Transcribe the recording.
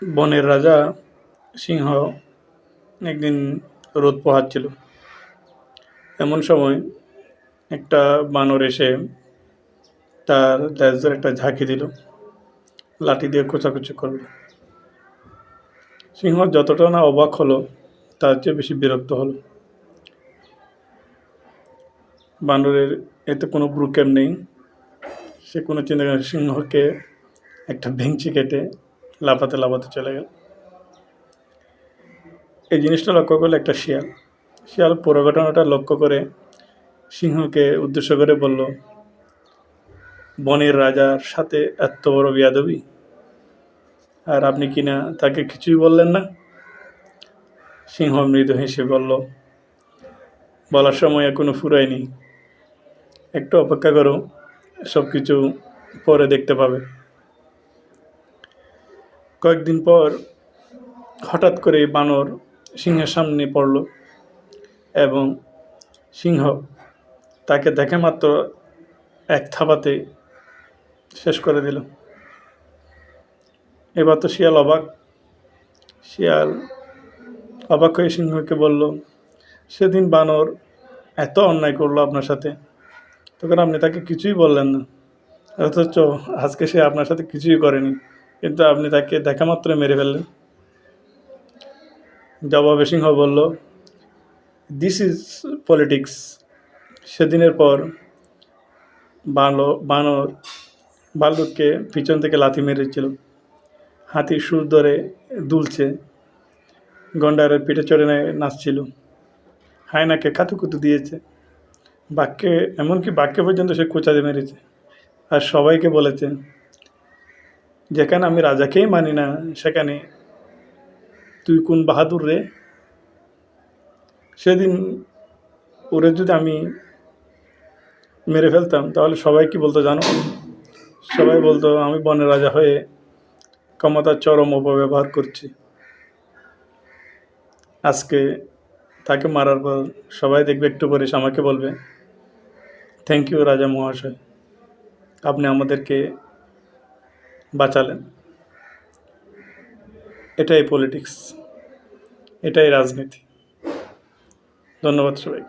বনের রাজা সিংহ একদিন রোদ পোহাচ্ছিল। এমন সময় একটা বানর এসে তার লেজ ধরে একটা ঝাঁকি দিল, লাঠি দিয়ে কোচাকুচি করলো। সিংহ যতটা না অবাক হলো, তার চেয়ে বেশি বিরক্ত হলো। বানরের এতে কোনো ব্রুকেম নেই, সে কোনো চিন্তা করে সিংহকে একটা ভেঙচি কেটে লাফাতে লাফাতে চলে গেল। এই জিনিসটা লক্ষ্য করলো একটা শিয়াল পুরো ঘটনাটা লক্ষ্য করে সিংহকে উদ্দেশ্য করে বলল, বনের রাজার সাথে এত বড় বেয়াদবি, আর আপনি কিনা তাকে কিছুই বললেন না। সিংহ মৃদু হেসে বলল, বলার সময় এখনো ফুরায়নি, একটু অপেক্ষা করো, সব কিছু পরে দেখতে পাবে। কয়েকদিন পর হঠাৎ করে বানর সিংহের সামনে পড়ল এবং সিংহ তাকে দেখে মাত্র এক থাবাতে শেষ করে দিল। এবার তো শিয়াল অবাক হয়ে সিংহকে বলল, সেদিন বানর এত অন্যায় করলো আপনার সাথে, তখন আপনি তাকে কিছুই বললেন না, অথচ আজকে সে আপনার সাথে কিছুই করেনি, কিন্তু আপনি তাকে দেখা মাত্র মেরে ফেললেন। জবাবে সিংহ বলল, দিস ইজ পলিটিক্স। সেদিনের পর বানর ভাল্লুককে পিছন থেকে লাথি মেরেছিল, হাতির সুর ধরে দুলছে, গন্ডারের পিঠে চড়ে নাচছিল, হায়নাকে কাতুকুতু দিয়েছে, এমনকি বাক্যে পর্যন্ত সে কোঁচা দিয়ে মেরেছে। আর সবাইকে বলেছে, যেখানে আমি রাজাকেই মানি না, সেখানে তুই কোন বাহাদুর রে। সেদিন ওরে যদি আমি মেরে ফেলতাম, তাহলে সবাই কি বলতো জানো? সবাই বলতো আমি বনের রাজা হয়ে ক্ষমতার চরম অপব্যবহার করছি। আজকে তাকে মারার পর সবাই দেখবে একটু পরে আমাকে বলবে, থ্যাংক ইউ রাজা মহাশয়, আপনি আমাদেরকে বাঁচালেন। এটাই পলিটিক্স, এটাই রাজনীতি। ধন্যবাদ সবাই।